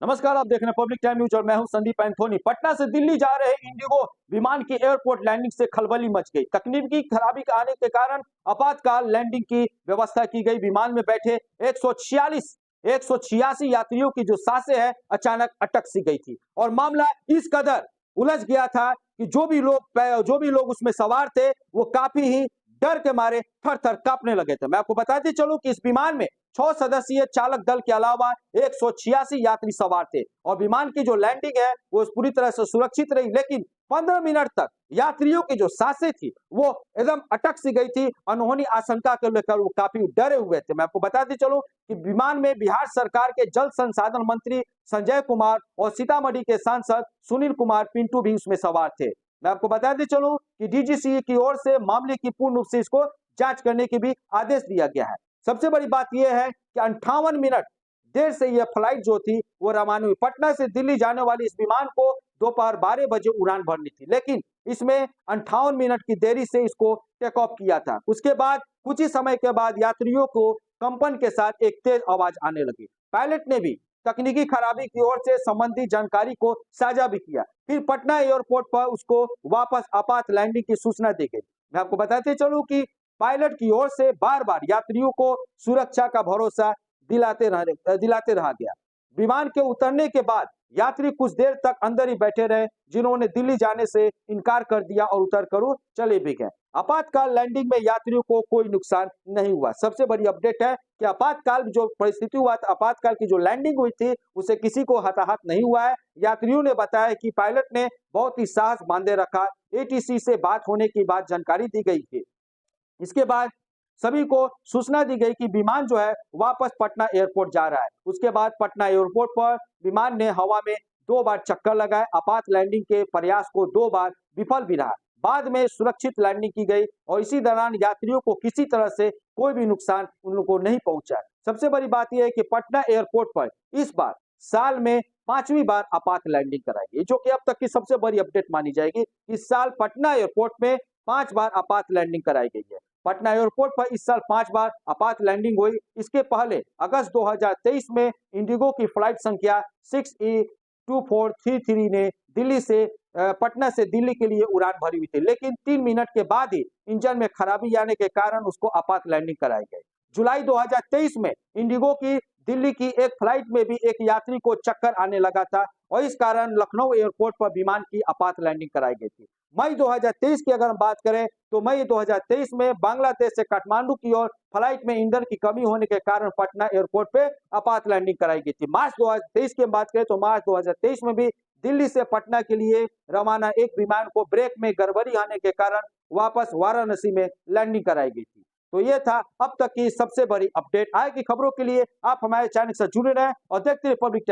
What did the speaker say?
नमस्कार, आप देख रहे हैं पब्लिक टाइम न्यूज और मैं हूं संदीप एंथोनी। पटना से दिल्ली जा रहे इंडिगो विमान की एयरपोर्ट लैंडिंग से खलबली मच गई। तकनीकी खराबी के आने के कारण आपातकाल लैंडिंग की व्यवस्था की गई। विमान में बैठे 186 यात्रियों की जो सांसें हैं अचानक अटक सी गई थी और मामला इस कदर उलझ गया था कि जो भी लोग उसमें सवार थे वो काफी ही डर के मारे थर थर कांपने लगे थे। मैं आपको बताते चलूं कि इस विमान में 6 सदस्यीय चालक दल के अलावा 186 यात्री सवार थे और विमान की जो लैंडिंग है वो पूरी तरह से सुरक्षित रही, लेकिन 15 मिनट तक यात्रियों की जो सांसें थी वो एकदम अटक सी गई थी। अनहोनी आशंका को लेकर वो काफी डरे हुए थे। मैं आपको बताते चलूं कि विमान में बिहार सरकार के जल संसाधन मंत्री संजय कुमार और सीतामढ़ी के सांसद सुनील कुमार पिंटू भी उसमें सवार थे। मैं आपको बताते चलूं कि डीजीसीए की ओर से मामले की पूर्ण रूप से इसको जांच करने की भी आदेश दिया गया है। सबसे बड़ी बात यह है कि 58 मिनट देर से यह फ्लाइट जो थी वो रवाना हुई। पटना से दिल्ली जाने वाली इस विमान को दोपहर 12 बजे उड़ान भरनी थी, लेकिन इसमें 58 मिनट की देरी से इसको टेक ऑफ किया था। उसके बाद कुछ ही समय के बाद यात्रियों को कंपन के साथ एक तेज आवाज आने लगी। पायलट ने भी तकनीकी खराबी की ओर से संबंधित जानकारी को साझा भी किया। फिर पटना एयरपोर्ट पर उसको वापस आपात लैंडिंग की सूचना दी गई। मैं आपको बताते चलूं कि पायलट की ओर से बार बार यात्रियों को सुरक्षा का भरोसा दिलाते रहा गया। विमान के उतरने के बाद यात्री कुछ देर तक अंदर ही बैठे रहे, जिन्होंने दिल्ली जाने से इनकार कर दिया और उतर कर चले भी गए। आपातकाल लैंडिंग में यात्रियों को कोई नुकसान नहीं हुआ। सबसे बड़ी अपडेट है कि आपातकाल जो परिस्थिति हुआ था, आपातकाल की जो लैंडिंग हुई थी उसे किसी को हताहत नहीं हुआ है। यात्रियों ने बताया कि पायलट ने बहुत ही साहस बांधे रखा। एटीसी से बात होने की बात जानकारी दी गई थी। इसके बाद सभी को सूचना दी गई कि विमान जो है वापस पटना एयरपोर्ट जा रहा है। उसके बाद पटना एयरपोर्ट पर विमान ने हवा में 2 बार चक्कर लगाए। आपात लैंडिंग के प्रयास को 2 बार विफल भी रहा। बाद में सुरक्षित लैंडिंग की गई और इसी दौरान यात्रियों को किसी तरह से कोई भी नुकसान उन लोगों को नहीं पहुंचा। सबसे बड़ी बात यह है कि पटना एयरपोर्ट पर इस बार साल में 5वीं बार आपात लैंडिंग कराई गई, जो कि अब तक की सबसे बड़ी अपडेट मानी जाएगी। इस साल पटना एयरपोर्ट में 5 बार आपात लैंडिंग कराई गई है। पटना एयरपोर्ट पर इस साल 5 बार आपात लैंडिंग हुई। इसके पहले अगस्त 2023 में इंडिगो की फ्लाइट संख्या 6E2433 ने दिल्ली से पटना से दिल्ली के लिए उड़ान भरी हुई थी, लेकिन 3 मिनट के बाद ही इंजन में खराबी आने के कारण उसको आपात लैंडिंग कराई गई। जुलाई 2023 में इंडिगो की दिल्ली की एक फ्लाइट में भी एक यात्री को चक्कर आने लगा था और इस कारण लखनऊ एयरपोर्ट पर विमान की आपात लैंडिंग कराई गई थी। मई 2023 की अगर हम बात करें तो मई 2023 में बांग्लादेश से काठमांडू की ओर फ्लाइट में ईंधन की कमी होने के कारण पटना एयरपोर्ट पे आपात लैंडिंग कराई गई थी। मार्च 2023 की बात करें तो मार्च 2023 में भी दिल्ली से पटना के लिए रवाना एक विमान को ब्रेक में गड़बड़ी आने के कारण वापस वाराणसी में लैंडिंग कराई गई थी। तो ये था अब तक की सबसे बड़ी अपडेट। आगे की खबरों के लिए आप हमारे चैनल से जुड़े रहें और देखते रहिए पब्लिक